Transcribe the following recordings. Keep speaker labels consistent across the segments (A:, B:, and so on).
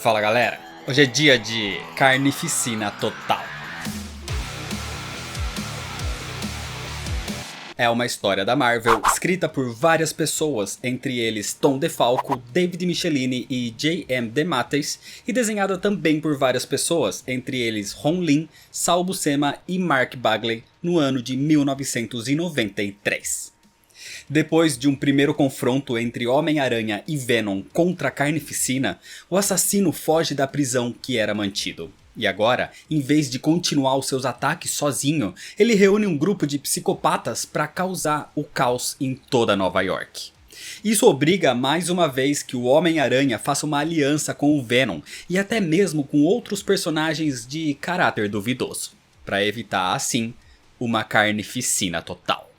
A: Fala galera, hoje é dia de carnificina total. É uma história da Marvel, escrita por várias pessoas, entre eles Tom DeFalco, David Michelinie e J.M. DeMatteis, e desenhada também por várias pessoas, entre eles Ron Lim, Sal Buscema e Mark Bagley, no ano de 1993. Depois de um primeiro confronto entre Homem-Aranha e Venom contra a Carnificina, o assassino foge da prisão que era mantido. E agora, em vez de continuar os seus ataques sozinho, ele reúne um grupo de psicopatas para causar o caos em toda Nova York. Isso obriga mais uma vez que o Homem-Aranha faça uma aliança com o Venom e até mesmo com outros personagens de caráter duvidoso, para evitar assim uma carnificina total.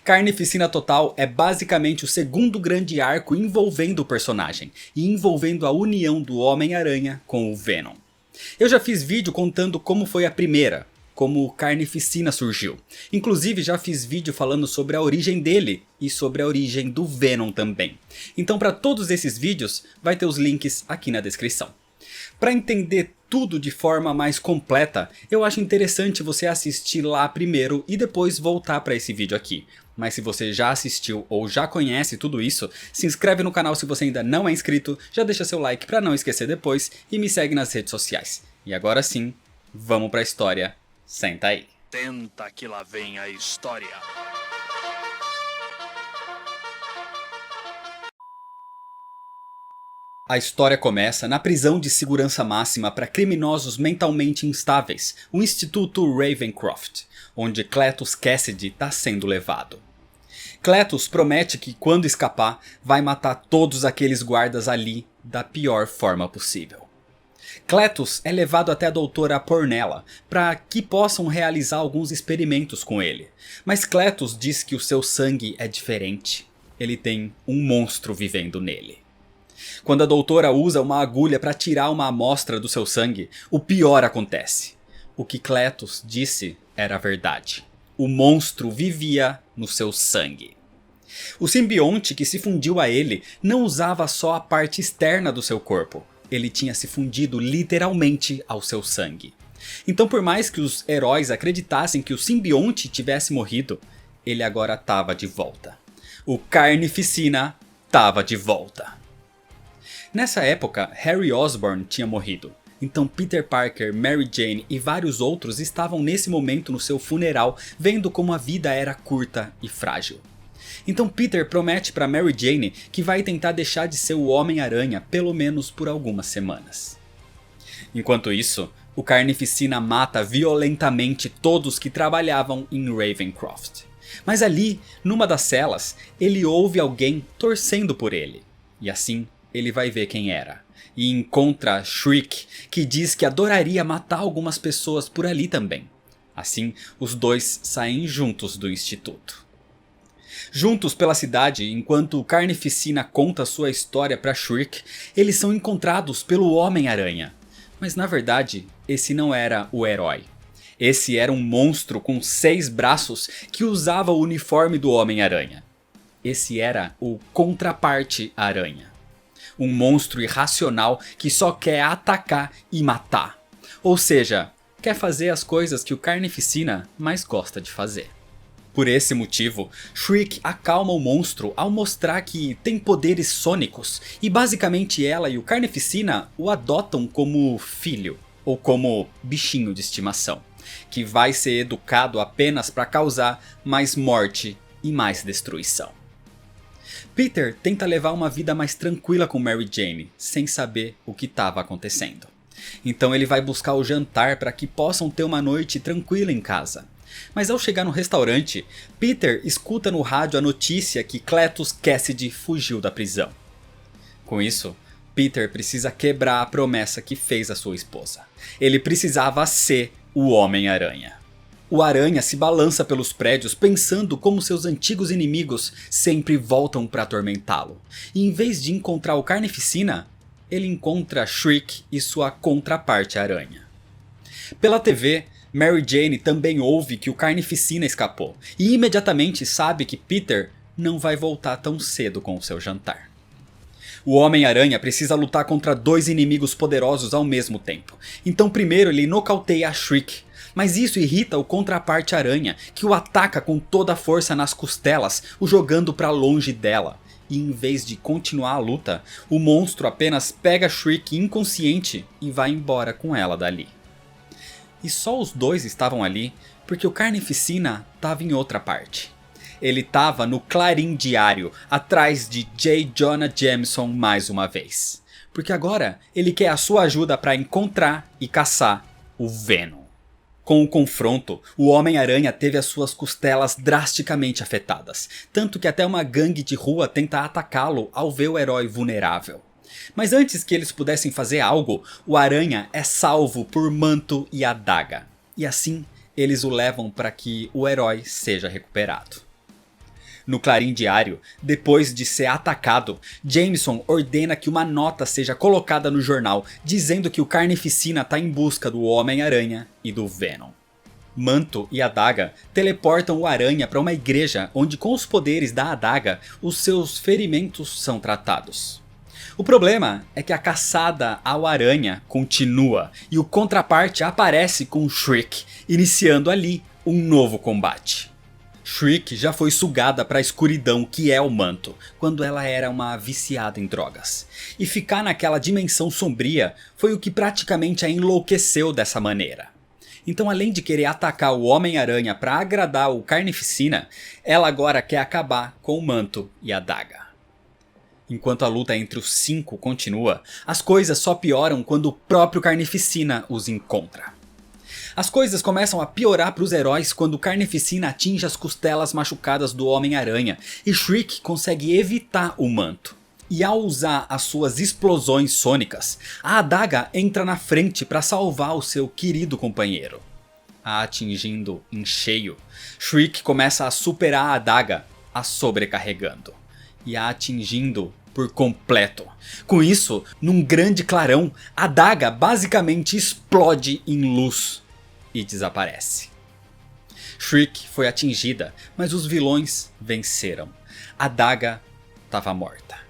A: Carnificina Total é basicamente o segundo grande arco envolvendo o personagem e envolvendo a união do Homem-Aranha com o Venom. Eu já fiz vídeo contando como foi a primeira, como Carnificina surgiu. Inclusive já fiz vídeo falando sobre a origem dele e sobre a origem do Venom também. Então para todos esses vídeos vai ter os links aqui na descrição. Para entender tudo de forma mais completa, eu acho interessante você assistir lá primeiro e depois voltar para esse vídeo aqui. Mas se você já assistiu ou já conhece tudo isso, se inscreve no canal se você ainda não é inscrito, já deixa seu like para não esquecer depois e me segue nas redes sociais. E agora sim, vamos para a história, senta aí.
B: Tenta que lá vem a história.
A: A história começa na prisão de segurança máxima para criminosos mentalmente instáveis, o Instituto Ravencroft, onde Cletus Kasady está sendo levado. Cletus promete que quando escapar, vai matar todos aqueles guardas ali da pior forma possível. Cletus é levado até a doutora Pornella para que possam realizar alguns experimentos com ele, mas Cletus diz que o seu sangue é diferente, ele tem um monstro vivendo nele. Quando a doutora usa uma agulha para tirar uma amostra do seu sangue, o pior acontece. O que Cletus disse era verdade. O monstro vivia no seu sangue. O simbionte que se fundiu a ele não usava só a parte externa do seu corpo. Ele tinha se fundido literalmente ao seu sangue. Então por mais que os heróis acreditassem que o simbionte tivesse morrido, ele agora estava de volta. O Carnificina estava de volta. Nessa época, Harry Osborn tinha morrido, então Peter Parker, Mary Jane e vários outros estavam nesse momento no seu funeral, vendo como a vida era curta e frágil. Então Peter promete para Mary Jane que vai tentar deixar de ser o Homem-Aranha pelo menos por algumas semanas. Enquanto isso, o Carnificina mata violentamente todos que trabalhavam em Ravencroft. Mas ali, numa das celas, ele ouve alguém torcendo por ele, e assim ele vai ver quem era, e encontra Shriek, que diz que adoraria matar algumas pessoas por ali também. Assim, os dois saem juntos do instituto. Juntos pela cidade, enquanto Carnificina conta sua história para Shriek, eles são encontrados pelo Homem-Aranha. Mas na verdade, esse não era o herói. Esse era um monstro com 6 braços que usava o uniforme do Homem-Aranha. Esse era o Contraparte Aranha. Um monstro irracional que só quer atacar e matar. Ou seja, quer fazer as coisas que o Carnificina mais gosta de fazer. Por esse motivo, Shriek acalma o monstro ao mostrar que tem poderes sônicos e basicamente ela e o Carnificina o adotam como filho, ou como bichinho de estimação, que vai ser educado apenas para causar mais morte e mais destruição. Peter tenta levar uma vida mais tranquila com Mary Jane, sem saber o que estava acontecendo. Então ele vai buscar o jantar para que possam ter uma noite tranquila em casa. Mas ao chegar no restaurante, Peter escuta no rádio a notícia que Cletus Kasady fugiu da prisão. Com isso, Peter precisa quebrar a promessa que fez à sua esposa. Ele precisava ser o Homem-Aranha. O Aranha se balança pelos prédios pensando como seus antigos inimigos sempre voltam para atormentá-lo. E em vez de encontrar o Carnificina, ele encontra Shriek e sua contraparte Aranha. Pela TV, Mary Jane também ouve que o Carnificina escapou. E imediatamente sabe que Peter não vai voltar tão cedo com o seu jantar. O Homem-Aranha precisa lutar contra dois inimigos poderosos ao mesmo tempo. Então primeiro ele nocauteia a Shriek. Mas isso irrita o Contraparte Aranha, que o ataca com toda a força nas costelas, o jogando para longe dela. E em vez de continuar a luta, o monstro apenas pega Shriek inconsciente e vai embora com ela dali. E só os dois estavam ali porque o Carnificina estava em outra parte. Ele estava no Clarim Diário, atrás de J. Jonah Jameson mais uma vez. Porque agora ele quer a sua ajuda para encontrar e caçar o Venom. Com o confronto, o Homem-Aranha teve as suas costelas drasticamente afetadas, tanto que até uma gangue de rua tenta atacá-lo ao ver o herói vulnerável. Mas antes que eles pudessem fazer algo, o Aranha é salvo por Manto e Adaga, e assim eles o levam para que o herói seja recuperado. No Clarim Diário, depois de ser atacado, Jameson ordena que uma nota seja colocada no jornal dizendo que o Carnificina está em busca do Homem-Aranha e do Venom. Manto e Adaga teleportam o Aranha para uma igreja onde com os poderes da Adaga os seus ferimentos são tratados. O problema é que a caçada ao Aranha continua e o Contraparte aparece com Shriek, iniciando ali um novo combate. Shriek já foi sugada para a escuridão que é o Manto, quando ela era uma viciada em drogas. E ficar naquela dimensão sombria foi o que praticamente a enlouqueceu dessa maneira. Então além de querer atacar o Homem-Aranha para agradar o Carnificina, ela agora quer acabar com o Manto e a Adaga. Enquanto a luta entre os 5 continua, as coisas só pioram quando o próprio Carnificina os encontra. As coisas começam a piorar para os heróis quando o Carnificina atinge as costelas machucadas do Homem-Aranha e Shriek consegue evitar o Manto. E ao usar as suas explosões sônicas, a Adaga entra na frente para salvar o seu querido companheiro. A atingindo em cheio, Shriek começa a superar a Adaga, a sobrecarregando. E a atingindo por completo. Com isso, num grande clarão, a Adaga basicamente explode em luz e desaparece. Shriek foi atingida, mas os vilões venceram. A Adaga estava morta.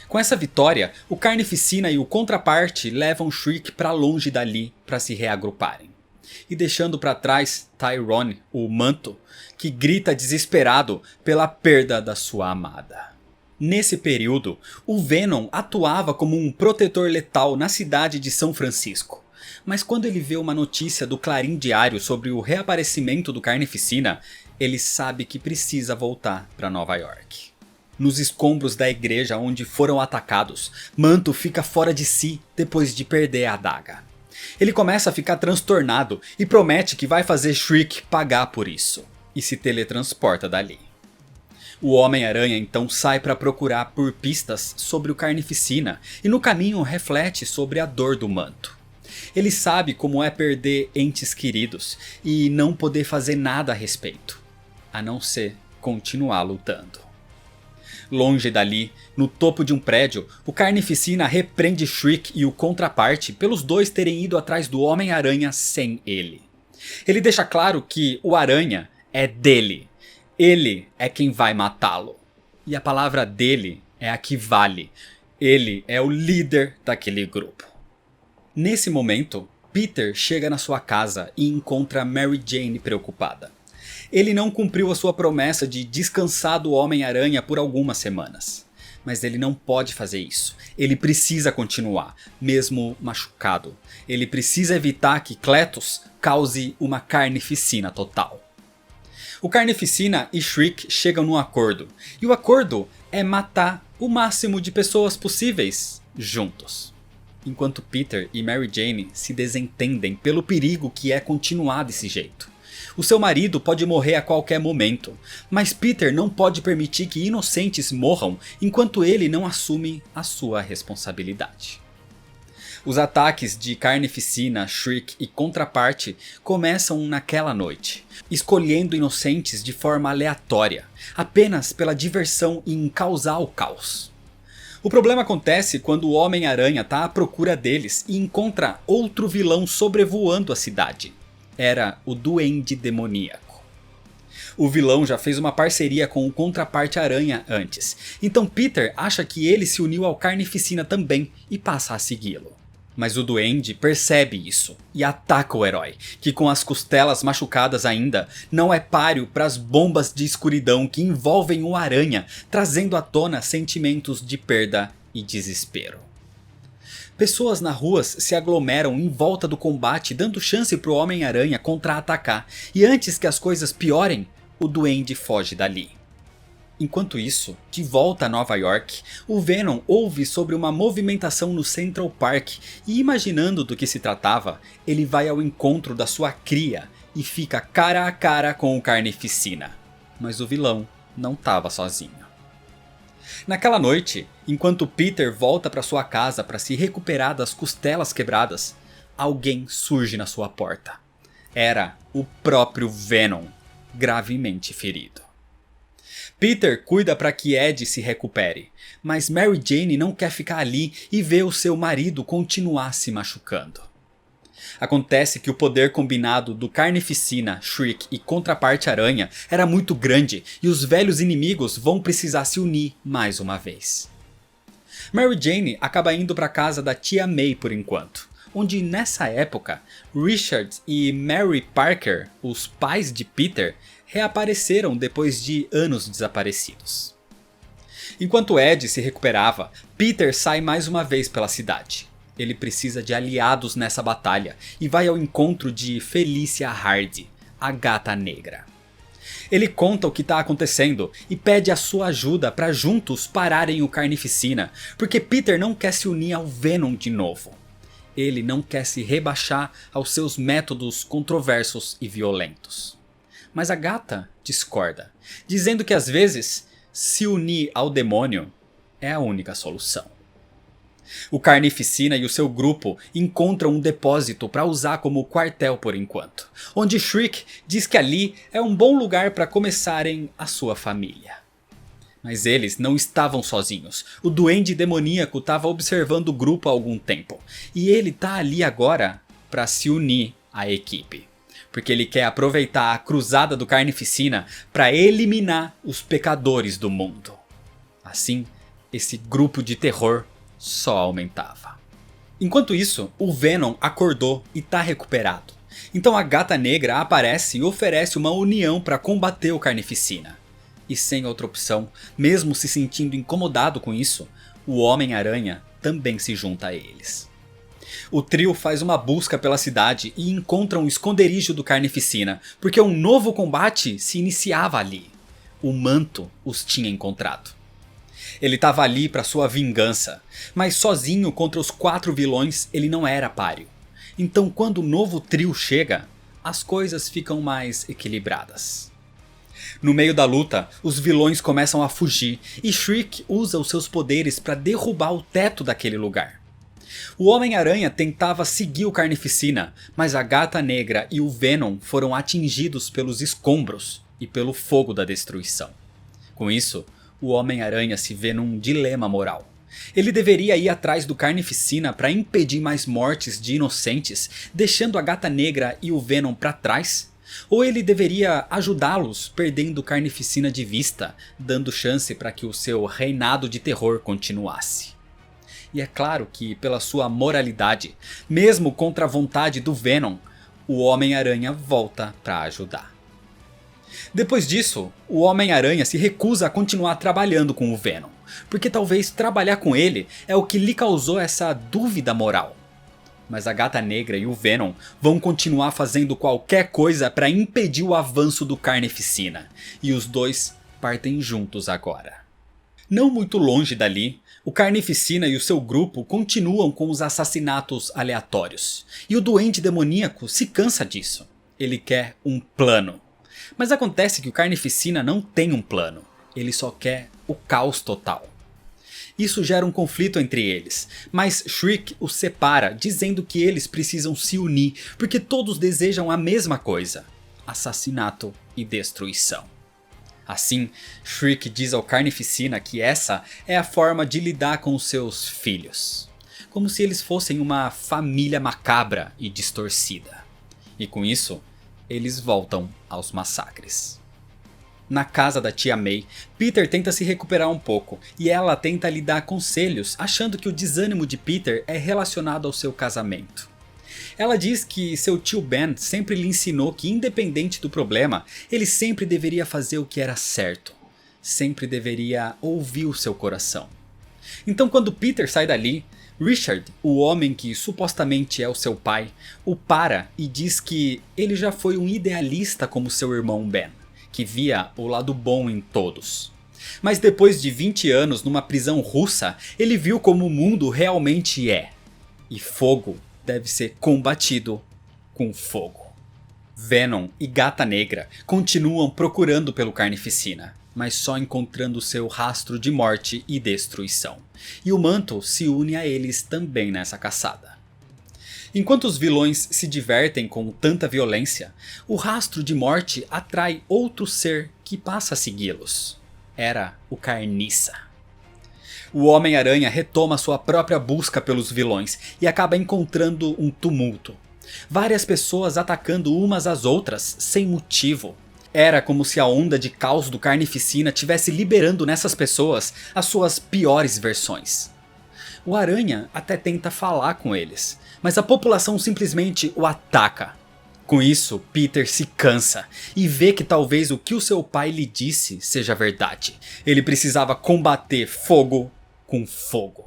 A: Com essa vitória, o Carnificina e o Contraparte levam Shriek para longe dali para se reagruparem. E deixando para trás Tyrone, o Manto, que grita desesperado pela perda da sua amada. Nesse período, o Venom atuava como um protetor letal na cidade de São Francisco. Mas quando ele vê uma notícia do Clarim Diário sobre o reaparecimento do Carnificina, ele sabe que precisa voltar para Nova York. Nos escombros da igreja onde foram atacados, Manto fica fora de si depois de perder a Adaga. Ele começa a ficar transtornado e promete que vai fazer Shriek pagar por isso, e se teletransporta dali. O Homem-Aranha então sai para procurar por pistas sobre o Carnificina e no caminho reflete sobre a dor do Manto. Ele sabe como é perder entes queridos e não poder fazer nada a respeito, a não ser continuar lutando. Longe dali, no topo de um prédio, o Carnificina repreende Shriek e o Contraparte pelos dois terem ido atrás do Homem-Aranha sem ele. Ele deixa claro que o Aranha é dele. Ele é quem vai matá-lo. E a palavra dele é a que vale. Ele é o líder daquele grupo. Nesse momento, Peter chega na sua casa e encontra Mary Jane preocupada. Ele não cumpriu a sua promessa de descansar do Homem-Aranha por algumas semanas. Mas ele não pode fazer isso. Ele precisa continuar, mesmo machucado. Ele precisa evitar que Cletus cause uma carnificina total. O Carnificina e Shriek chegam num acordo. E o acordo é matar o máximo de pessoas possíveis juntos. Enquanto Peter e Mary Jane se desentendem pelo perigo que é continuar desse jeito. O seu marido pode morrer a qualquer momento, mas Peter não pode permitir que inocentes morram enquanto ele não assume a sua responsabilidade. Os ataques de Carnificina, Shriek e Contraparte começam naquela noite, escolhendo inocentes de forma aleatória, apenas pela diversão em causar o caos. O problema acontece quando o Homem-Aranha está à procura deles e encontra outro vilão sobrevoando a cidade. Era o Duende Demoníaco. O vilão já fez uma parceria com o Contraparte Aranha antes, então Peter acha que ele se uniu ao Carnificina também e passa a segui-lo. Mas o Duende percebe isso e ataca o herói, que com as costelas machucadas ainda, não é páreo para as bombas de escuridão que envolvem o Aranha, trazendo à tona sentimentos de perda e desespero. Pessoas na ruas se aglomeram em volta do combate, dando chance para o Homem-Aranha contra-atacar, e antes que as coisas piorem, o Duende foge dali. Enquanto isso, de volta a Nova York, o Venom ouve sobre uma movimentação no Central Park e, imaginando do que se tratava, ele vai ao encontro da sua cria e fica cara a cara com o Carnificina. Mas o vilão não estava sozinho. Naquela noite, enquanto Peter volta para sua casa para se recuperar das costelas quebradas, alguém surge na sua porta. Era o próprio Venom, gravemente ferido. Peter cuida para que Ed se recupere, mas Mary Jane não quer ficar ali e vê o seu marido continuar se machucando. Acontece que o poder combinado do Carnificina, Shriek e Contraparte Aranha era muito grande e os velhos inimigos vão precisar se unir mais uma vez. Mary Jane acaba indo para a casa da tia May por enquanto, onde nessa época Richard e Mary Parker, os pais de Peter, reapareceram depois de anos desaparecidos. Enquanto Ed se recuperava, Peter sai mais uma vez pela cidade. Ele precisa de aliados nessa batalha e vai ao encontro de Felicia Hardy, a Gata Negra. Ele conta o que está acontecendo e pede a sua ajuda para juntos pararem o Carnificina, porque Peter não quer se unir ao Venom de novo. Ele não quer se rebaixar aos seus métodos controversos e violentos. Mas a gata discorda, dizendo que às vezes se unir ao demônio é a única solução. O Carnificina e o seu grupo encontram um depósito para usar como quartel por enquanto, onde Shriek diz que ali é um bom lugar para começarem a sua família. Mas eles não estavam sozinhos, o Duende Demoníaco estava observando o grupo há algum tempo, e ele está ali agora para se unir à equipe. Porque ele quer aproveitar a cruzada do Carnificina para eliminar os pecadores do mundo. Assim, esse grupo de terror só aumentava. Enquanto isso, o Venom acordou e está recuperado. Então a Gata Negra aparece e oferece uma união para combater o Carnificina. E sem outra opção, mesmo se sentindo incomodado com isso, o Homem-Aranha também se junta a eles. O trio faz uma busca pela cidade e encontra um esconderijo do Carnificina, porque um novo combate se iniciava ali. O Manto os tinha encontrado. Ele estava ali para sua vingança, mas sozinho contra os 4 vilões ele não era páreo. Então quando o novo trio chega, as coisas ficam mais equilibradas. No meio da luta, os vilões começam a fugir e Shriek usa os seus poderes para derrubar o teto daquele lugar. O Homem-Aranha tentava seguir o Carnificina, mas a Gata Negra e o Venom foram atingidos pelos escombros e pelo fogo da destruição. Com isso, o Homem-Aranha se vê num dilema moral. Ele deveria ir atrás do Carnificina para impedir mais mortes de inocentes, deixando a Gata Negra e o Venom para trás? Ou ele deveria ajudá-los perdendo o Carnificina de vista, dando chance para que o seu reinado de terror continuasse? E é claro que pela sua moralidade, mesmo contra a vontade do Venom, o Homem-Aranha volta para ajudar. Depois disso, o Homem-Aranha se recusa a continuar trabalhando com o Venom, porque talvez trabalhar com ele é o que lhe causou essa dúvida moral. Mas a Gata Negra e o Venom vão continuar fazendo qualquer coisa para impedir o avanço do Carnificina, e os dois partem juntos agora. Não muito longe dali, o Carnificina e o seu grupo continuam com os assassinatos aleatórios, e o Duende Demoníaco se cansa disso. Ele quer um plano. Mas acontece que o Carnificina não tem um plano, ele só quer o caos total. Isso gera um conflito entre eles, mas Shriek os separa, dizendo que eles precisam se unir, porque todos desejam a mesma coisa: assassinato e destruição. Assim, Shriek diz ao Carnificina que essa é a forma de lidar com os seus filhos, como se eles fossem uma família macabra e distorcida. E com isso, eles voltam aos massacres. Na casa da tia May, Peter tenta se recuperar um pouco e ela tenta lhe dar conselhos, achando que o desânimo de Peter é relacionado ao seu casamento. Ela diz que seu tio Ben sempre lhe ensinou que, independente do problema, ele sempre deveria fazer o que era certo. Sempre deveria ouvir o seu coração. Então, quando Peter sai dali, Richard, o homem que supostamente é o seu pai, o para e diz que ele já foi um idealista como seu irmão Ben, que via o lado bom em todos. Mas depois de 20 anos numa prisão russa, ele viu como o mundo realmente é. E fogo deve ser combatido com fogo. Venom e Gata Negra continuam procurando pelo Carnificina, mas só encontrando seu rastro de morte e destruição. E o Manto se une a eles também nessa caçada. Enquanto os vilões se divertem com tanta violência, o rastro de morte atrai outro ser que passa a segui-los. Era o Carniça. O Homem-Aranha retoma sua própria busca pelos vilões e acaba encontrando um tumulto. Várias pessoas atacando umas às outras sem motivo. Era como se a onda de caos do Carnificina estivesse liberando nessas pessoas as suas piores versões. O Aranha até tenta falar com eles, mas a população simplesmente o ataca. Com isso, Peter se cansa e vê que talvez o que o seu pai lhe disse seja verdade. Ele precisava combater fogo com fogo.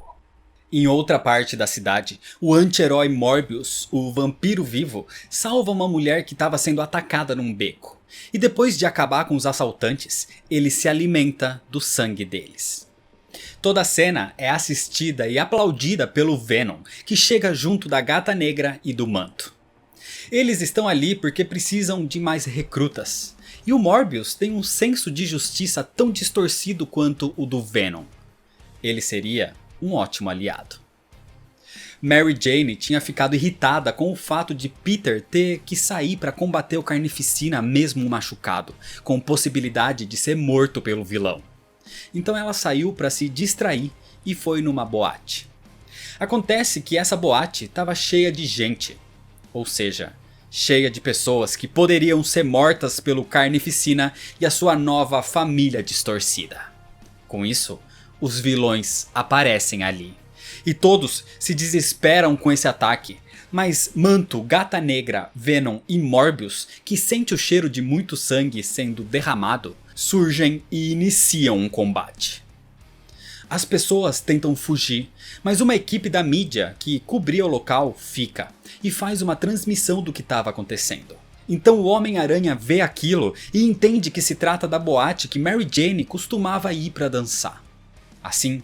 A: Em outra parte da cidade, o anti-herói Morbius, o vampiro vivo, salva uma mulher que estava sendo atacada num beco. E depois de acabar com os assaltantes, ele se alimenta do sangue deles. Toda a cena é assistida e aplaudida pelo Venom, que chega junto da Gata Negra e do Manto. Eles estão ali porque precisam de mais recrutas. E o Morbius tem um senso de justiça tão distorcido quanto o do Venom. Ele seria um ótimo aliado. Mary Jane tinha ficado irritada com o fato de Peter ter que sair para combater o Carnificina mesmo machucado, com possibilidade de ser morto pelo vilão. Então ela saiu para se distrair e foi numa boate. Acontece que essa boate estava cheia de gente, ou seja, cheia de pessoas que poderiam ser mortas pelo Carnificina e a sua nova família distorcida. Com isso, os vilões aparecem ali. E todos se desesperam com esse ataque, mas Manto, Gata Negra, Venom e Morbius, que sente o cheiro de muito sangue sendo derramado, surgem e iniciam um combate. As pessoas tentam fugir, mas uma equipe da mídia que cobria o local fica e faz uma transmissão do que estava acontecendo. Então o Homem-Aranha vê aquilo e entende que se trata da boate que Mary Jane costumava ir para dançar. Assim,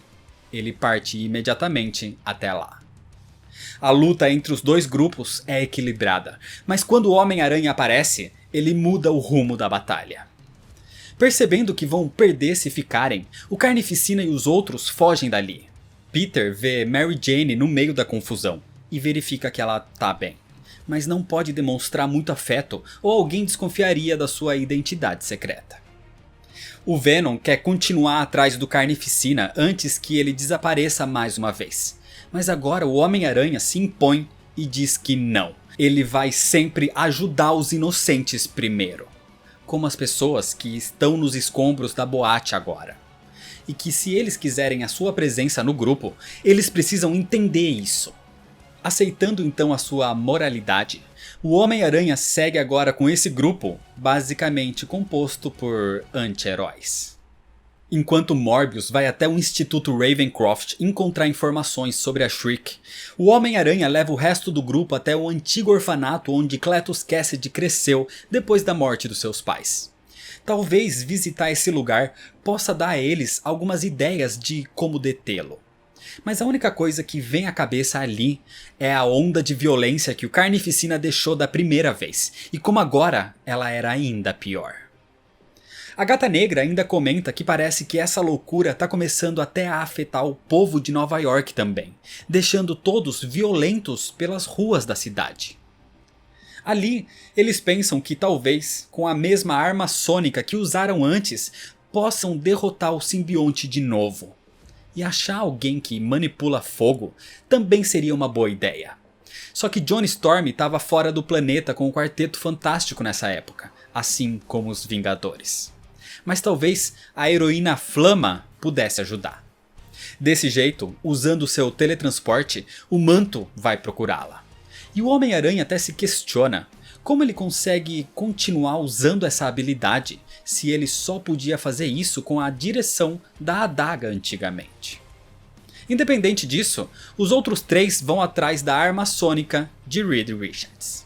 A: ele parte imediatamente até lá. A luta entre os dois grupos é equilibrada, mas quando o Homem-Aranha aparece, ele muda o rumo da batalha. Percebendo que vão perder se ficarem, o Carnificina e os outros fogem dali. Peter vê Mary Jane no meio da confusão e verifica que ela tá bem, mas não pode demonstrar muito afeto ou alguém desconfiaria da sua identidade secreta. O Venom quer continuar atrás do Carnificina antes que ele desapareça mais uma vez. Mas agora o Homem-Aranha se impõe e diz que não. Ele vai sempre ajudar os inocentes primeiro. Como as pessoas que estão nos escombros da boate agora. E que se eles quiserem a sua presença no grupo, eles precisam entender isso. Aceitando então a sua moralidade, o Homem-Aranha segue agora com esse grupo, basicamente composto por anti-heróis. Enquanto Morbius vai até o Instituto Ravencroft encontrar informações sobre a Shriek, o Homem-Aranha leva o resto do grupo até o antigo orfanato onde Cletus Kasady cresceu depois da morte dos seus pais. Talvez visitar esse lugar possa dar a eles algumas ideias de como detê-lo. Mas a única coisa que vem à cabeça ali é a onda de violência que o Carnificina deixou da primeira vez, e como agora ela era ainda pior. A Gata Negra ainda comenta que parece que essa loucura está começando até a afetar o povo de Nova York também, deixando todos violentos pelas ruas da cidade. Ali, eles pensam que talvez, com a mesma arma sônica que usaram antes, possam derrotar o simbionte de novo. E achar alguém que manipula fogo também seria uma boa ideia. Só que Johnny Storm estava fora do planeta com o Quarteto Fantástico nessa época, assim como os Vingadores. Mas talvez a heroína Flama pudesse ajudar. Desse jeito, usando seu teletransporte, o Manto vai procurá-la. E o Homem-Aranha até se questiona como ele consegue continuar usando essa habilidade se ele só podia fazer isso com a direção da adaga antigamente. Independente disso, os outros 3 vão atrás da arma sônica de Reed Richards.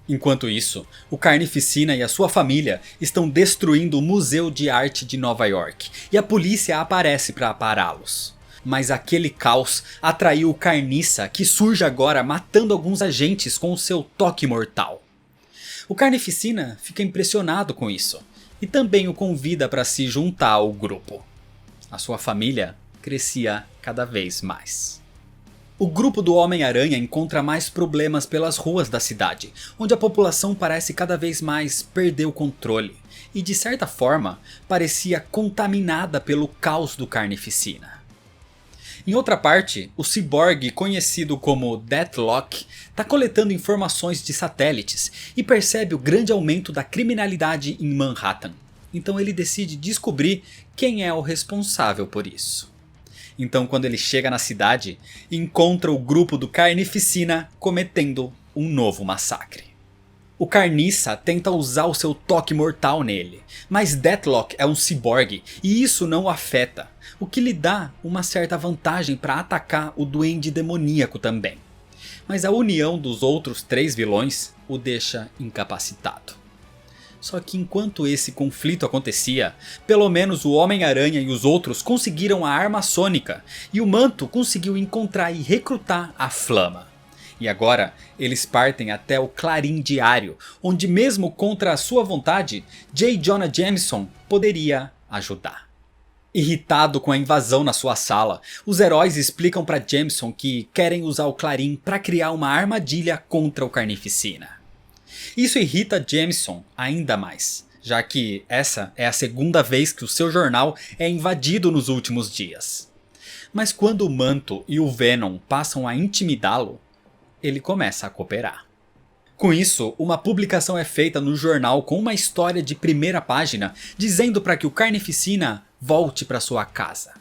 A: Enquanto isso, o Carnificina e a sua família estão destruindo o Museu de Arte de Nova York e a polícia aparece para pará-los. Mas aquele caos atraiu o Carniça, que surge agora matando alguns agentes com o seu toque mortal. O Carnificina fica impressionado com isso e também o convida para se juntar ao grupo. A sua família crescia cada vez mais. O grupo do Homem-Aranha encontra mais problemas pelas ruas da cidade, onde a população parece cada vez mais perder o controle e de certa forma parecia contaminada pelo caos do Carnificina. Em outra parte, o ciborgue conhecido como Deathlock está coletando informações de satélites e percebe o grande aumento da criminalidade em Manhattan. Então ele decide descobrir quem é o responsável por isso. Então quando ele chega na cidade, encontra o grupo do Carnificina cometendo um novo massacre. O Carniça tenta usar o seu toque mortal nele, mas Deathlock é um ciborgue e isso não o afeta, o que lhe dá uma certa vantagem para atacar o Duende Demoníaco também. Mas a união dos outros 3 vilões o deixa incapacitado. Só que enquanto esse conflito acontecia, pelo menos o Homem-Aranha e os outros conseguiram a arma sônica e o Manto conseguiu encontrar e recrutar a Flama. E agora eles partem até o Clarim Diário, onde mesmo contra a sua vontade, J. Jonah Jameson poderia ajudar. Irritado com a invasão na sua sala, os heróis explicam para Jameson que querem usar o Clarim para criar uma armadilha contra o Carnificina. Isso irrita Jameson ainda mais, já que essa é a segunda vez que o seu jornal é invadido nos últimos dias. Mas quando o Manto e o Venom passam a intimidá-lo, ele começa a cooperar. Com isso, uma publicação é feita no jornal com uma história de primeira página dizendo para que o Carnificina volte para sua casa.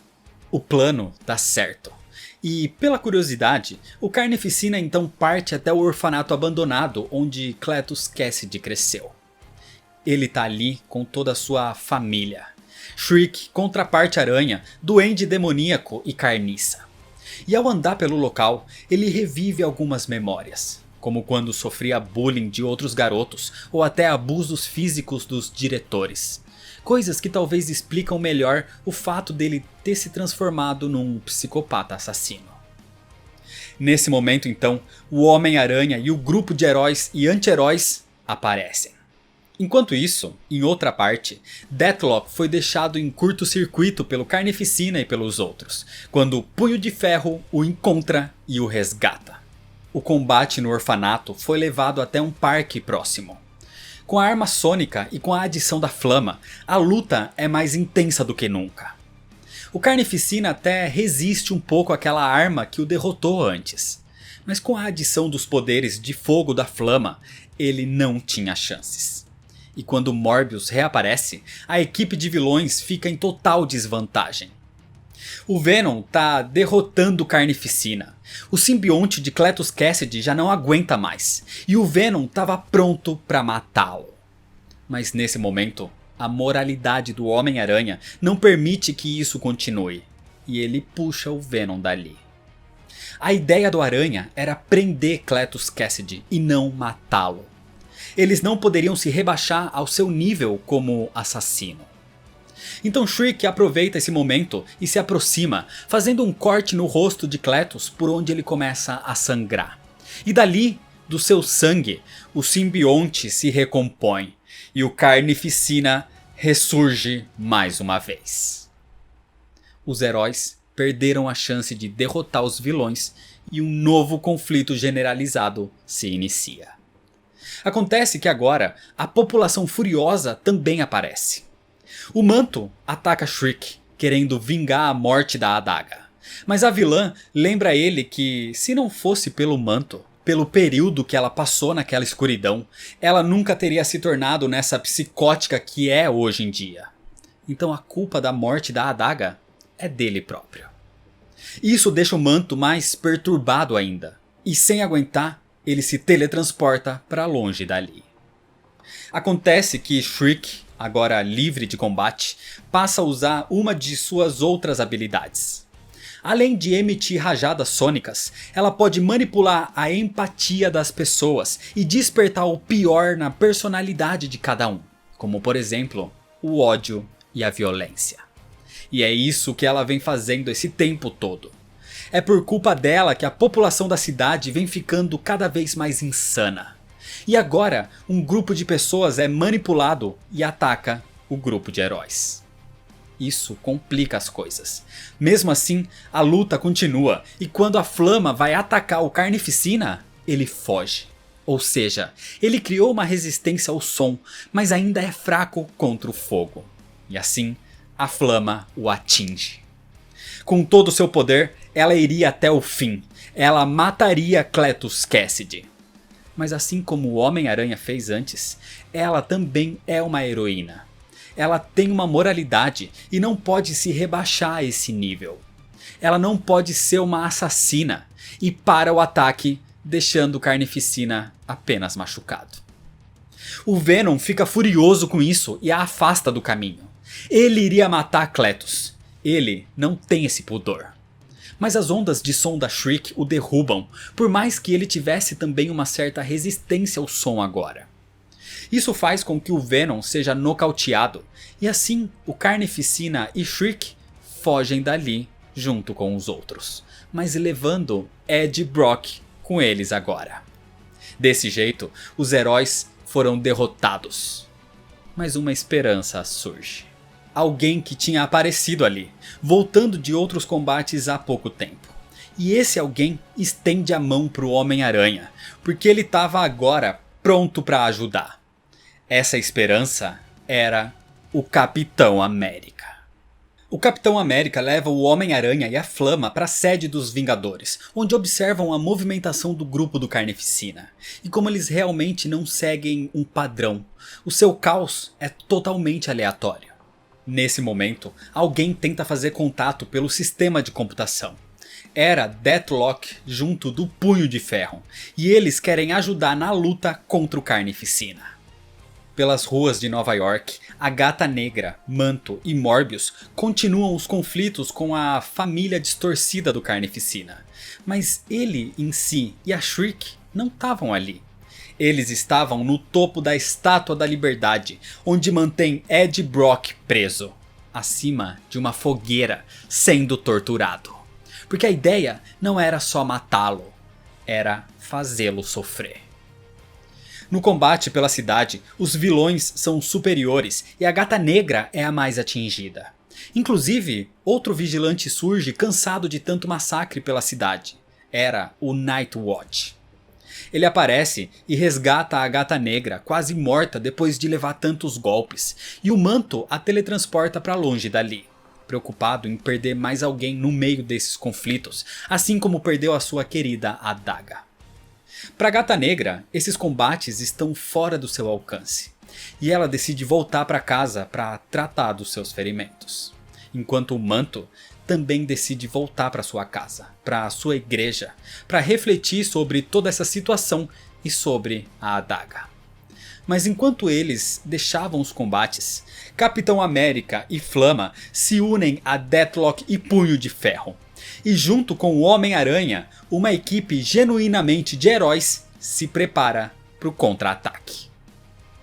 A: O plano dá certo. E, pela curiosidade, o Carnificina então parte até o orfanato abandonado onde Cletus Kasady cresceu. Ele tá ali com toda a sua família. Shriek, Contraparte Aranha, Duende Demoníaco e Carniça. E ao andar pelo local, ele revive algumas memórias, como quando sofria bullying de outros garotos ou até abusos físicos dos diretores. Coisas que talvez explicam melhor o fato dele ter se transformado num psicopata assassino. Nesse momento então, o Homem-Aranha e o grupo de heróis e anti-heróis aparecem. Enquanto isso, em outra parte, Deathlock foi deixado em curto-circuito pelo Carnificina e pelos outros, quando o Punho de Ferro o encontra e o resgata. O combate no orfanato foi levado até um parque próximo. Com a arma sônica e com a adição da Flama, a luta é mais intensa do que nunca. O Carnificina até resiste um pouco àquela arma que o derrotou antes, mas com a adição dos poderes de fogo da Flama, ele não tinha chances. E quando Morbius reaparece, a equipe de vilões fica em total desvantagem. O Venom tá derrotando o Carnificina. O simbionte de Cletus Kasady já não aguenta mais. E o Venom estava pronto para matá-lo. Mas nesse momento, a moralidade do Homem-Aranha não permite que isso continue. E ele puxa o Venom dali. A ideia do Aranha era prender Cletus Kasady e não matá-lo. Eles não poderiam se rebaixar ao seu nível como assassino. Então Shriek aproveita esse momento e se aproxima, fazendo um corte no rosto de Cletus por onde ele começa a sangrar. E dali, do seu sangue, o simbionte se recompõe e o Carnificina ressurge mais uma vez. Os heróis perderam a chance de derrotar os vilões e um novo conflito generalizado se inicia. Acontece que agora a população furiosa também aparece. O Manto ataca Shriek, querendo vingar a morte da adaga. Mas a vilã lembra ele que, se não fosse pelo Manto, pelo período que ela passou naquela escuridão, ela nunca teria se tornado nessa psicótica que é hoje em dia. Então a culpa da morte da adaga é dele próprio. Isso deixa o manto mais perturbado ainda, e sem aguentar, ele se teletransporta para longe dali. Acontece que Shriek, agora livre de combate, passa a usar uma de suas outras habilidades. Além de emitir rajadas sônicas, ela pode manipular a empatia das pessoas e despertar o pior na personalidade de cada um, como por exemplo, o ódio e a violência. E é isso que ela vem fazendo esse tempo todo. É por culpa dela que a população da cidade vem ficando cada vez mais insana. E agora, um grupo de pessoas é manipulado e ataca o grupo de heróis. Isso complica as coisas. Mesmo assim, a luta continua e quando a Flama vai atacar o Carnificina, ele foge. Ou seja, ele criou uma resistência ao som, mas ainda é fraco contra o fogo. E assim, a Flama o atinge. Com todo o seu poder, ela iria até o fim. Ela mataria Cletus Kasady. Mas assim como o Homem-Aranha fez antes, ela também é uma heroína. Ela tem uma moralidade e não pode se rebaixar a esse nível. Ela não pode ser uma assassina e para o ataque, deixando o Carnificina apenas machucado. O Venom fica furioso com isso e a afasta do caminho. Ele iria matar Cletus. Ele não tem esse pudor. Mas as ondas de som da Shriek o derrubam, por mais que ele tivesse também uma certa resistência ao som agora. Isso faz com que o Venom seja nocauteado, e assim o Carnificina e Shriek fogem dali junto com os outros, mas levando Ed Brock com eles agora. Desse jeito, os heróis foram derrotados. Mas uma esperança surge. Alguém que tinha aparecido ali, voltando de outros combates há pouco tempo. E esse alguém estende a mão para o Homem-Aranha, porque ele estava agora pronto para ajudar. Essa esperança era o Capitão América. O Capitão América leva o Homem-Aranha e a Flama para a sede dos Vingadores, onde observam a movimentação do grupo do Carnificina. E como eles realmente não seguem um padrão, o seu caos é totalmente aleatório. Nesse momento, alguém tenta fazer contato pelo sistema de computação. Era Deathlock junto do Punho de Ferro, e eles querem ajudar na luta contra o Carnificina. Pelas ruas de Nova York, a Gata Negra, Manto e Morbius continuam os conflitos com a família distorcida do Carnificina. Mas ele em si e a Shriek não estavam ali. Eles estavam no topo da Estátua da Liberdade, onde mantém Ed Brock preso, acima de uma fogueira, sendo torturado. Porque a ideia não era só matá-lo, era fazê-lo sofrer. No combate pela cidade, os vilões são superiores e a Gata Negra é a mais atingida. Inclusive, outro vigilante surge cansado de tanto massacre pela cidade. Era o Nightwatch. Ele aparece e resgata a Gata Negra, quase morta depois de levar tantos golpes, e o Manto a teletransporta para longe dali, preocupado em perder mais alguém no meio desses conflitos, assim como perdeu a sua querida adaga. Para Gata Negra, esses combates estão fora do seu alcance, e ela decide voltar para casa para tratar dos seus ferimentos, enquanto o Manto também decide voltar para sua casa, para sua igreja, para refletir sobre toda essa situação e sobre a adaga. Mas enquanto eles deixavam os combates, Capitão América e Flama se unem a Deathlock e Punho de Ferro. E junto com o Homem-Aranha, uma equipe genuinamente de heróis se prepara para o contra-ataque.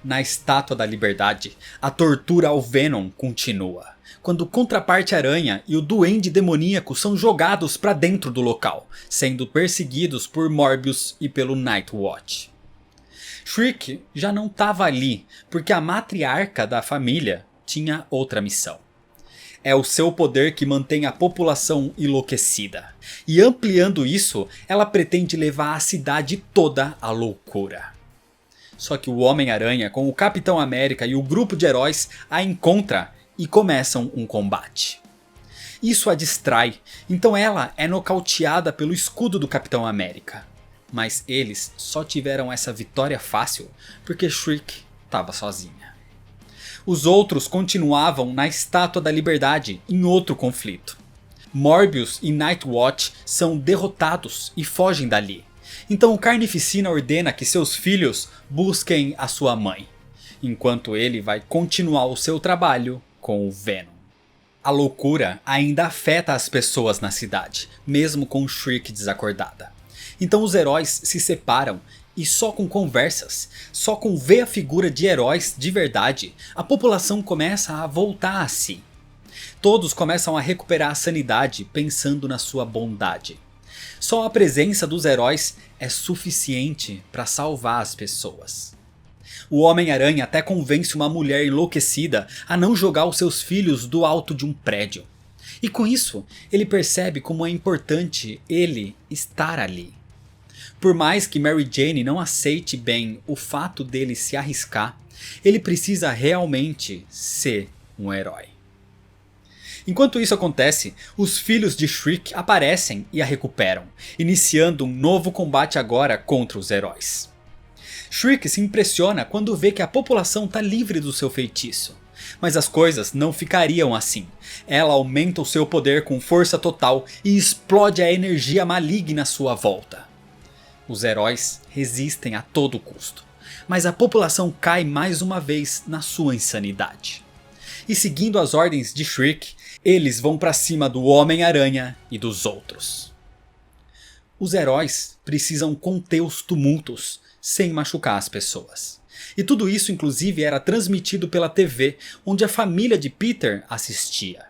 A: Na Estátua da Liberdade, a tortura ao Venom continua, quando o Contraparte Aranha e o Duende Demoníaco são jogados para dentro do local, sendo perseguidos por Morbius e pelo Nightwatch. Shriek já não estava ali, porque a matriarca da família tinha outra missão. É o seu poder que mantém a população enlouquecida, e ampliando isso, ela pretende levar a cidade toda à loucura. Só que o Homem-Aranha com o Capitão América e o grupo de heróis a encontra e começam um combate. Isso a distrai, então ela é nocauteada pelo escudo do Capitão América. Mas eles só tiveram essa vitória fácil porque Shriek estava sozinha. Os outros continuavam na Estátua da Liberdade em outro conflito. Morbius e Nightwatch são derrotados e fogem dali. Então o Carnificina ordena que seus filhos busquem a sua mãe, enquanto ele vai continuar o seu trabalho com o Venom. A loucura ainda afeta as pessoas na cidade, mesmo com Shriek desacordada. Então os heróis se separam e só com conversas, só com ver a figura de heróis de verdade, a população começa a voltar a si. Todos começam a recuperar a sanidade pensando na sua bondade. Só a presença dos heróis é suficiente para salvar as pessoas. O Homem-Aranha até convence uma mulher enlouquecida a não jogar os seus filhos do alto de um prédio. E com isso, ele percebe como é importante ele estar ali. Por mais que Mary Jane não aceite bem o fato dele se arriscar, ele precisa realmente ser um herói. Enquanto isso acontece, os filhos de Shriek aparecem e a recuperam, iniciando um novo combate agora contra os heróis. Shriek se impressiona quando vê que a população está livre do seu feitiço. Mas as coisas não ficariam assim. Ela aumenta o seu poder com força total e explode a energia maligna à sua volta. Os heróis resistem a todo custo, mas a população cai mais uma vez na sua insanidade. E seguindo as ordens de Shriek, eles vão para cima do Homem-Aranha e dos outros. Os heróis precisam conter os tumultos sem machucar as pessoas. E tudo isso inclusive era transmitido pela TV, onde a família de Peter assistia.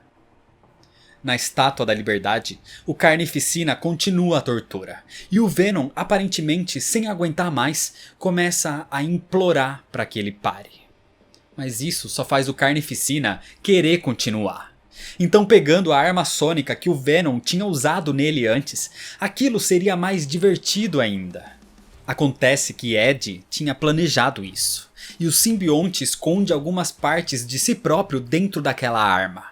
A: Na Estátua da Liberdade, o Carnificina continua a tortura, e o Venom, aparentemente sem aguentar mais, começa a implorar para que ele pare. Mas isso só faz o Carnificina querer continuar. Então, pegando a arma sônica que o Venom tinha usado nele antes, aquilo seria mais divertido ainda. Acontece que Ed tinha planejado isso, e o simbionte esconde algumas partes de si próprio dentro daquela arma.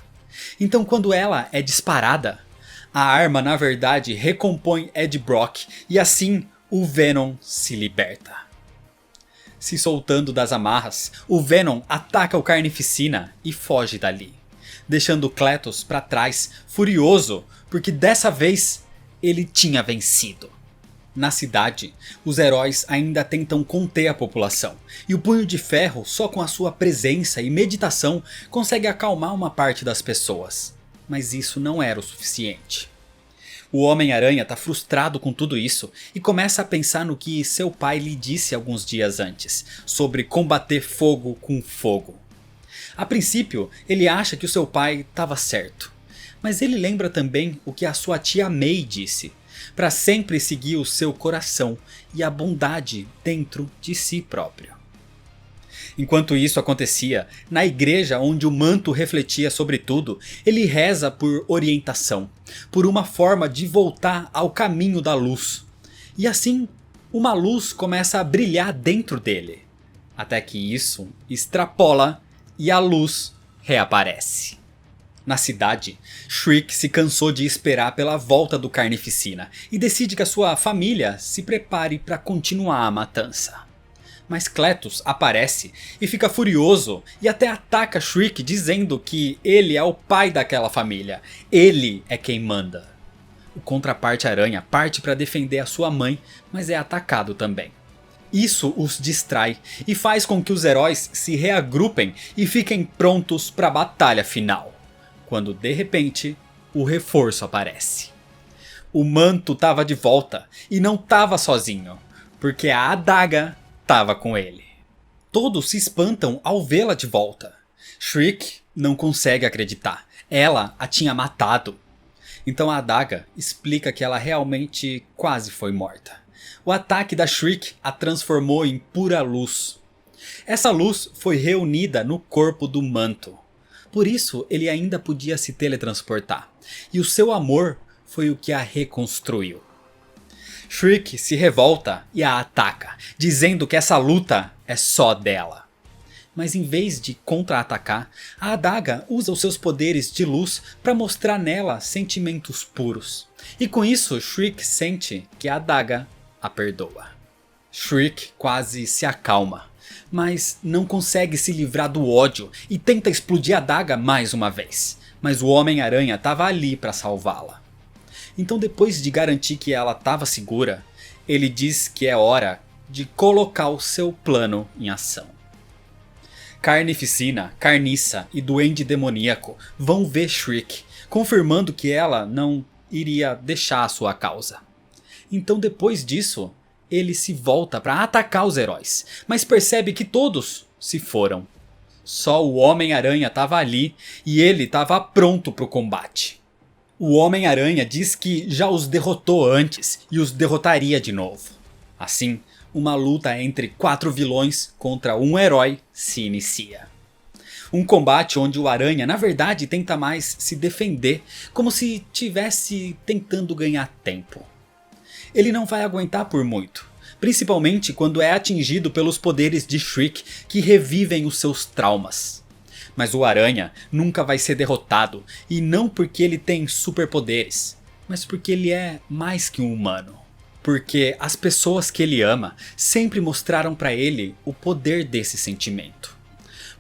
A: Então quando ela é disparada, a arma na verdade recompõe Ed Brock e assim o Venom se liberta. Se soltando das amarras, o Venom ataca o Carnificina e foge dali, deixando Cletus para trás furioso porque dessa vez ele tinha vencido. Na cidade, os heróis ainda tentam conter a população, e o Punho de Ferro só com a sua presença e meditação consegue acalmar uma parte das pessoas. Mas isso não era o suficiente. O Homem-Aranha está frustrado com tudo isso e começa a pensar no que seu pai lhe disse alguns dias antes, sobre combater fogo com fogo. A princípio, ele acha que o seu pai estava certo, mas ele lembra também o que a sua tia May disse, para sempre seguir o seu coração e a bondade dentro de si próprio. Enquanto isso acontecia, na igreja onde o manto refletia sobre tudo, ele reza por orientação, por uma forma de voltar ao caminho da luz. E assim, uma luz começa a brilhar dentro dele, até que isso extrapola e a luz reaparece. Na cidade, Shriek se cansou de esperar pela volta do Carnificina e decide que a sua família se prepare para continuar a matança. Mas Cletus aparece e fica furioso e até ataca Shriek dizendo que ele é o pai daquela família, ele é quem manda. O contraparte Aranha parte para defender a sua mãe, mas é atacado também. Isso os distrai e faz com que os heróis se reagrupem e fiquem prontos para a batalha final. Quando de repente, o reforço aparece. O manto estava de volta e não estava sozinho, porque a adaga estava com ele. Todos se espantam ao vê-la de volta. Shriek não consegue acreditar, ela a tinha matado. Então a adaga explica que ela realmente quase foi morta. O ataque da Shriek a transformou em pura luz. Essa luz foi reunida no corpo do manto. Por isso ele ainda podia se teletransportar, e o seu amor foi o que a reconstruiu. Shriek se revolta e a ataca, dizendo que essa luta é só dela. Mas em vez de contra-atacar, a adaga usa os seus poderes de luz para mostrar nela sentimentos puros. E com isso Shriek sente que a adaga a perdoa. Shriek quase se acalma, mas não consegue se livrar do ódio e tenta explodir a adaga mais uma vez. Mas o Homem-Aranha estava ali para salvá-la. Então, depois de garantir que ela estava segura, ele diz que é hora de colocar o seu plano em ação. Carnificina, Carniça e Duende Demoníaco vão ver Shriek, confirmando que ela não iria deixar a sua causa. Então, depois disso, ele se volta para atacar os heróis, mas percebe que todos se foram. Só o Homem-Aranha estava ali e ele estava pronto para o combate. O Homem-Aranha diz que já os derrotou antes e os derrotaria de novo. Assim, uma luta entre 4 vilões contra um herói se inicia. Um combate onde o Aranha na verdade tenta mais se defender, como se estivesse tentando ganhar tempo. Ele não vai aguentar por muito, principalmente quando é atingido pelos poderes de Shriek que revivem os seus traumas. Mas o Aranha nunca vai ser derrotado, e não porque ele tem superpoderes, mas porque ele é mais que um humano. Porque as pessoas que ele ama sempre mostraram para ele o poder desse sentimento.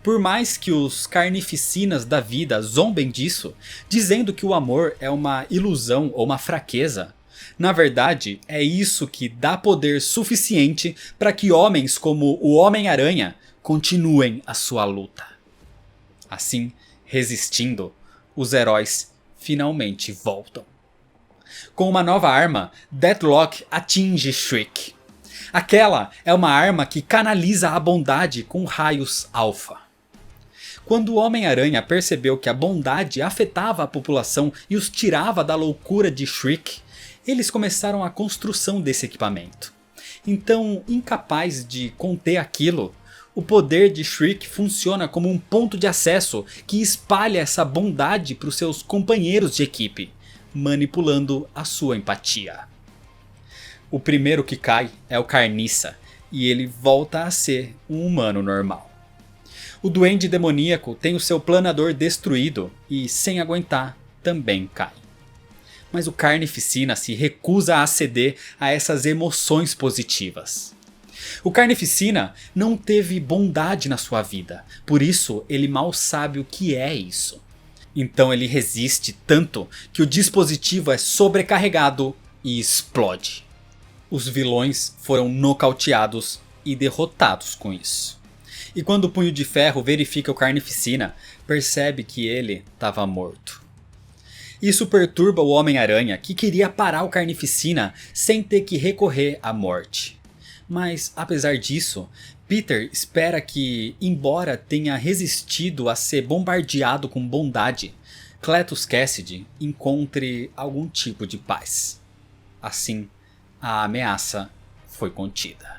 A: Por mais que os carnificinas da vida zombem disso, dizendo que o amor é uma ilusão ou uma fraqueza, na verdade é isso que dá poder suficiente para que homens como o Homem-Aranha continuem a sua luta. Assim, resistindo, os heróis finalmente voltam. Com uma nova arma, Deathlock atinge Shriek. Aquela é uma arma que canaliza a bondade com raios alfa. Quando o Homem-Aranha percebeu que a bondade afetava a população e os tirava da loucura de Shriek, eles começaram a construção desse equipamento. Então, incapaz de conter aquilo, o poder de Shriek funciona como um ponto de acesso que espalha essa bondade para os seus companheiros de equipe, manipulando a sua empatia. O primeiro que cai é o Carniça, e ele volta a ser um humano normal. O Duende Demoníaco tem o seu planador destruído e, sem aguentar, também cai. Mas o Carnificina se recusa a ceder a essas emoções positivas. O Carnificina não teve bondade na sua vida, por isso ele mal sabe o que é isso. Então ele resiste tanto que o dispositivo é sobrecarregado e explode. Os vilões foram nocauteados e derrotados com isso. E quando o Punho de Ferro verifica o Carnificina, percebe que ele estava morto. Isso perturba o Homem-Aranha, que queria parar o Carnificina sem ter que recorrer à morte. Mas apesar disso, Peter espera que, embora tenha resistido a ser bombardeado com bondade, Cletus Kasady encontre algum tipo de paz. Assim, a ameaça foi contida.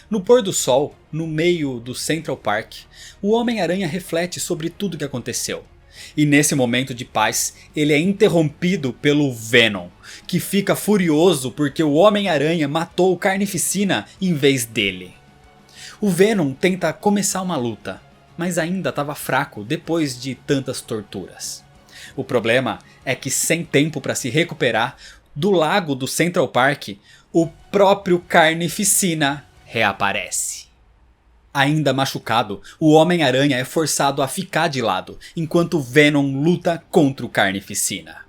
A: No pôr do sol, no meio do Central Park, o Homem-Aranha reflete sobre tudo o que aconteceu. E nesse momento de paz, ele é interrompido pelo Venom, que fica furioso porque o Homem-Aranha matou o Carnificina em vez dele. O Venom tenta começar uma luta, mas ainda estava fraco depois de tantas torturas. O problema é que, sem tempo para se recuperar, do lago do Central Park, o próprio Carnificina reaparece. Ainda machucado, o Homem-Aranha é forçado a ficar de lado, enquanto Venom luta contra o Carnificina.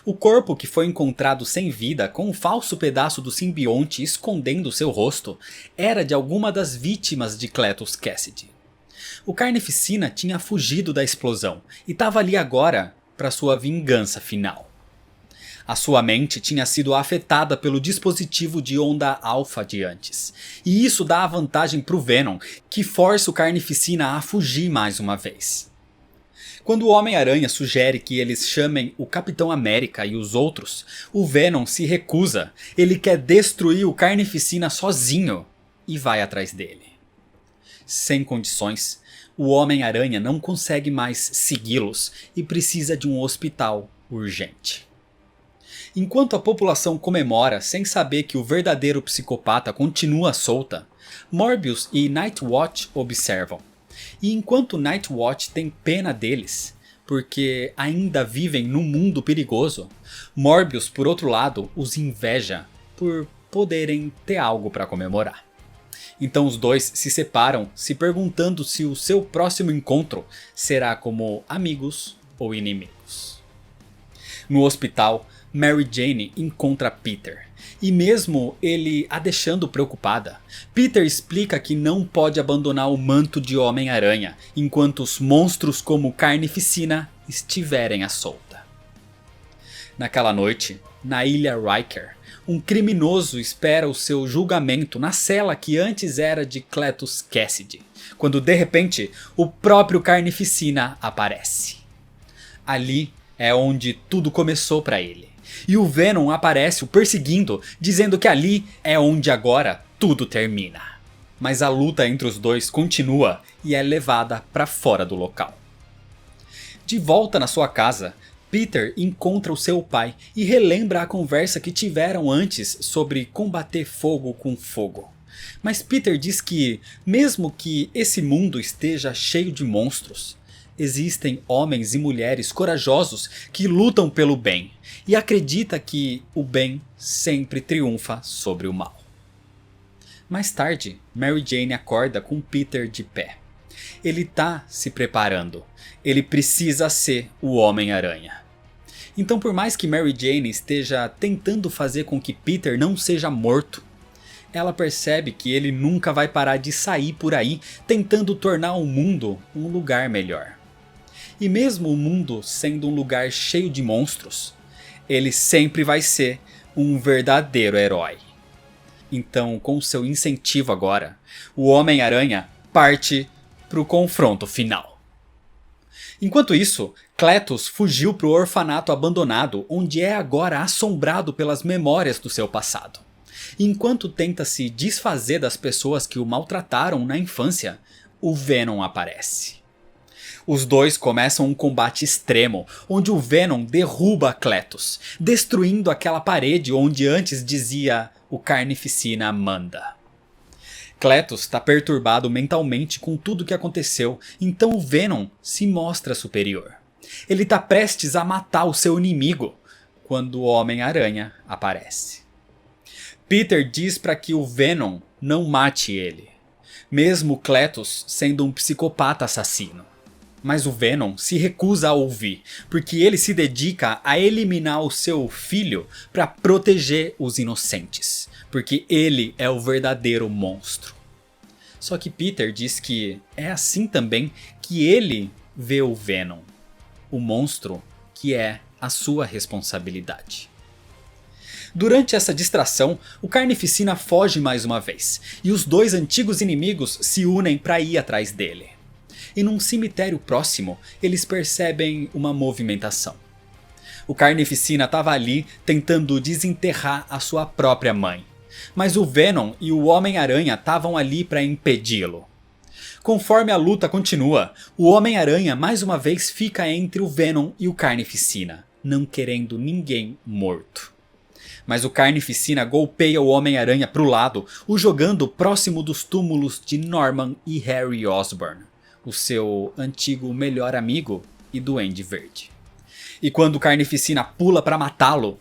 A: O corpo, que foi encontrado sem vida com um falso pedaço do simbionte escondendo seu rosto, era de alguma das vítimas de Cletus Kasady. O Carnificina tinha fugido da explosão e estava ali agora para sua vingança final. A sua mente tinha sido afetada pelo dispositivo de onda alfa de antes, e isso dá a vantagem para o Venom, que força o Carnificina a fugir mais uma vez. Quando o Homem-Aranha sugere que eles chamem o Capitão América e os outros, o Venom se recusa, ele quer destruir o Carnificina sozinho e vai atrás dele. Sem condições, o Homem-Aranha não consegue mais segui-los e precisa de um hospital urgente. Enquanto a população comemora sem saber que o verdadeiro psicopata continua solta, Morbius e Nightwatch observam. E enquanto Nightwatch tem pena deles, porque ainda vivem num mundo perigoso, Morbius, por outro lado, os inveja por poderem ter algo para comemorar. Então os dois se separam, se perguntando se o seu próximo encontro será como amigos ou inimigos. No hospital, Mary Jane encontra Peter. E mesmo ele a deixando preocupada, Peter explica que não pode abandonar o manto de Homem-Aranha enquanto os monstros como Carnificina estiverem à solta. Naquela noite, na Ilha Riker, um criminoso espera o seu julgamento na cela que antes era de Cletus Kasady, quando de repente o próprio Carnificina aparece. Ali é onde tudo começou para ele. E o Venom aparece o perseguindo, dizendo que ali é onde agora tudo termina. Mas a luta entre os dois continua e é levada para fora do local. De volta na sua casa, Peter encontra o seu pai e relembra a conversa que tiveram antes sobre combater fogo com fogo. Mas Peter diz que, mesmo que esse mundo esteja cheio de monstros, existem homens e mulheres corajosos que lutam pelo bem e acredita que o bem sempre triunfa sobre o mal. Mais tarde, Mary Jane acorda com Peter de pé. Ele tá se preparando. Ele precisa ser o Homem-Aranha. Então, por mais que Mary Jane esteja tentando fazer com que Peter não seja morto, ela percebe que ele nunca vai parar de sair por aí tentando tornar o mundo um lugar melhor. E mesmo o mundo sendo um lugar cheio de monstros, ele sempre vai ser um verdadeiro herói. Então, com seu incentivo agora, o Homem-Aranha parte para o confronto final. Enquanto isso, Cletus fugiu para o orfanato abandonado, onde é agora assombrado pelas memórias do seu passado. Enquanto tenta se desfazer das pessoas que o maltrataram na infância, o Venom aparece. Os dois começam um combate extremo, onde o Venom derruba Cletus, destruindo aquela parede onde antes dizia o Carnificina manda. Cletus está perturbado mentalmente com tudo que aconteceu, então o Venom se mostra superior. Ele está prestes a matar o seu inimigo, quando o Homem-Aranha aparece. Peter diz para que o Venom não mate ele, mesmo Cletus sendo um psicopata assassino. Mas o Venom se recusa a ouvir, porque ele se dedica a eliminar o seu filho para proteger os inocentes, porque ele é o verdadeiro monstro. Só que Peter diz que é assim também que ele vê o Venom, o monstro que é a sua responsabilidade. Durante essa distração, o Carnificina foge mais uma vez, e os dois antigos inimigos se unem para ir atrás dele. E num cemitério próximo, eles percebem uma movimentação. O Carnificina estava ali tentando desenterrar a sua própria mãe. Mas o Venom e o Homem-Aranha estavam ali para impedi-lo. Conforme a luta continua, o Homem-Aranha mais uma vez fica entre o Venom e o Carnificina, não querendo ninguém morto. Mas o Carnificina golpeia o Homem-Aranha para o lado, o jogando próximo dos túmulos de Norman e Harry Osborn, o seu antigo melhor amigo e Duende Verde. E quando o Carnificina pula para matá-lo,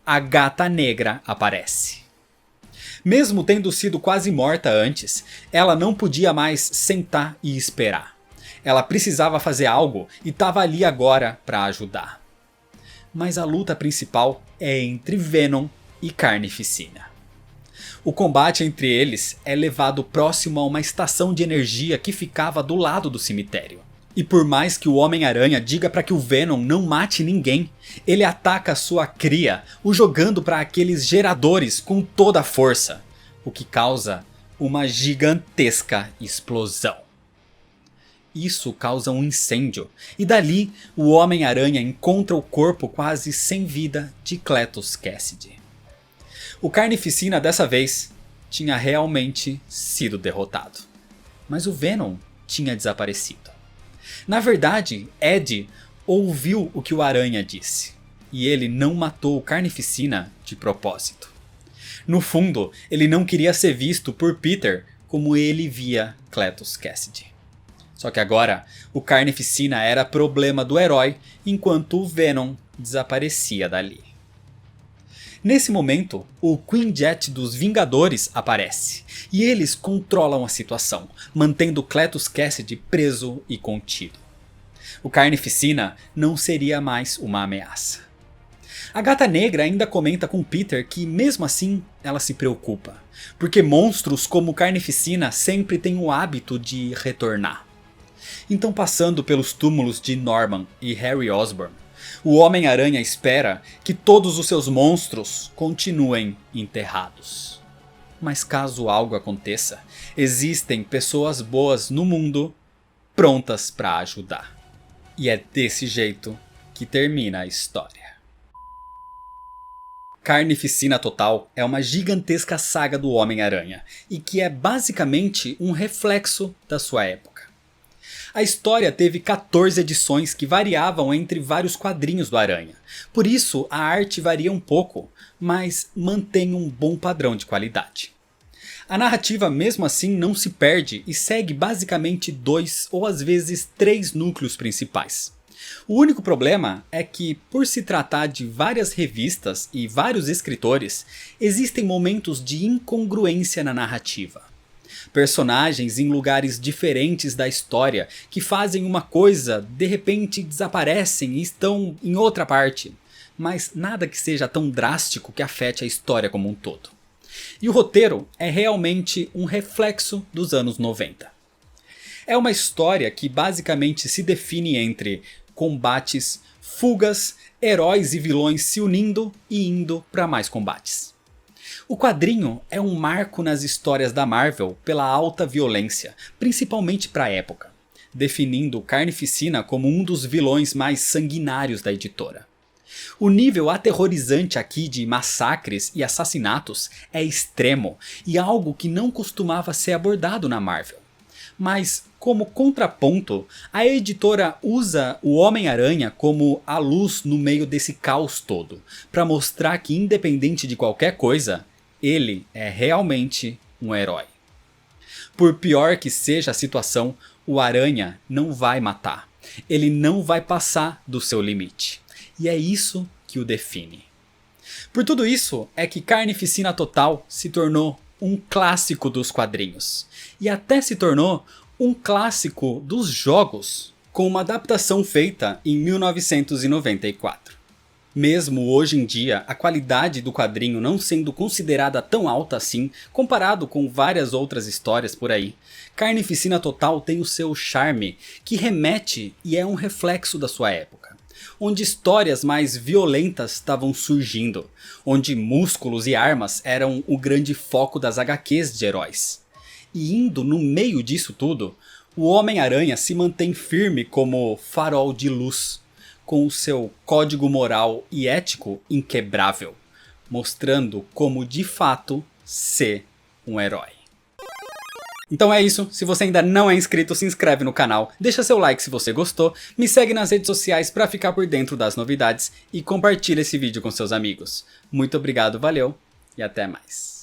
A: a Gata Negra aparece. Mesmo tendo sido quase morta antes, ela não podia mais sentar e esperar. Ela precisava fazer algo e estava ali agora para ajudar. Mas a luta principal é entre Venom e Carnificina. O combate entre eles é levado próximo a uma estação de energia que ficava do lado do cemitério. E por mais que o Homem-Aranha diga para que o Venom não mate ninguém, ele ataca sua cria, o jogando para aqueles geradores com toda a força, o que causa uma gigantesca explosão. Isso causa um incêndio, e dali o Homem-Aranha encontra o corpo quase sem vida de Cletus Kasady. O Carnificina dessa vez tinha realmente sido derrotado, mas o Venom tinha desaparecido. Na verdade, Ed ouviu o que o Aranha disse, e ele não matou o Carnificina de propósito. No fundo, ele não queria ser visto por Peter como ele via Cletus Kasady. Só que agora, o Carnificina era problema do herói, enquanto o Venom desaparecia dali. Nesse momento, o Quinjet dos Vingadores aparece, e eles controlam a situação, mantendo Cletus Kasady preso e contido. O Carnificina não seria mais uma ameaça. A Gata Negra ainda comenta com Peter que mesmo assim ela se preocupa, porque monstros como o Carnificina sempre têm o hábito de retornar. Então, passando pelos túmulos de Norman e Harry Osborn, o Homem-Aranha espera que todos os seus monstros continuem enterrados. Mas caso algo aconteça, existem pessoas boas no mundo prontas para ajudar. E é desse jeito que termina a história. Carnificina Total é uma gigantesca saga do Homem-Aranha, e que é basicamente um reflexo da sua época. A história teve 14 edições que variavam entre vários quadrinhos do Aranha, por isso a arte varia um pouco, mas mantém um bom padrão de qualidade. A narrativa mesmo assim não se perde e segue basicamente 2 ou às vezes 3 núcleos principais. O único problema é que, por se tratar de várias revistas e vários escritores, existem momentos de incongruência na narrativa. Personagens em lugares diferentes da história que fazem uma coisa, de repente desaparecem e estão em outra parte, mas nada que seja tão drástico que afete a história como um todo. E o roteiro é realmente um reflexo dos anos 90. É uma história que basicamente se define entre combates, fugas, heróis e vilões se unindo e indo para mais combates. O quadrinho é um marco nas histórias da Marvel pela alta violência, principalmente para a época, definindo Carnificina como um dos vilões mais sanguinários da editora. O nível aterrorizante aqui de massacres e assassinatos é extremo e algo que não costumava ser abordado na Marvel. Mas, como contraponto, a editora usa o Homem-Aranha como a luz no meio desse caos todo, para mostrar que independente de qualquer coisa, ele é realmente um herói. Por pior que seja a situação, o Aranha não vai matar, ele não vai passar do seu limite, e é isso que o define. Por tudo isso é que Carnificina Total se tornou um clássico dos quadrinhos, e até se tornou um clássico dos jogos, com uma adaptação feita em 1994. Mesmo hoje em dia, a qualidade do quadrinho não sendo considerada tão alta assim, comparado com várias outras histórias por aí, Carnificina Total tem o seu charme, que remete e é um reflexo da sua época, onde histórias mais violentas estavam surgindo, onde músculos e armas eram o grande foco das HQs de heróis. E indo no meio disso tudo, o Homem-Aranha se mantém firme como farol de luz, com o seu código moral e ético inquebrável, mostrando como de fato ser um herói. Então é isso, se você ainda não é inscrito, se inscreve no canal, deixa seu like se você gostou, me segue nas redes sociais para ficar por dentro das novidades e compartilha esse vídeo com seus amigos. Muito obrigado, valeu e até mais.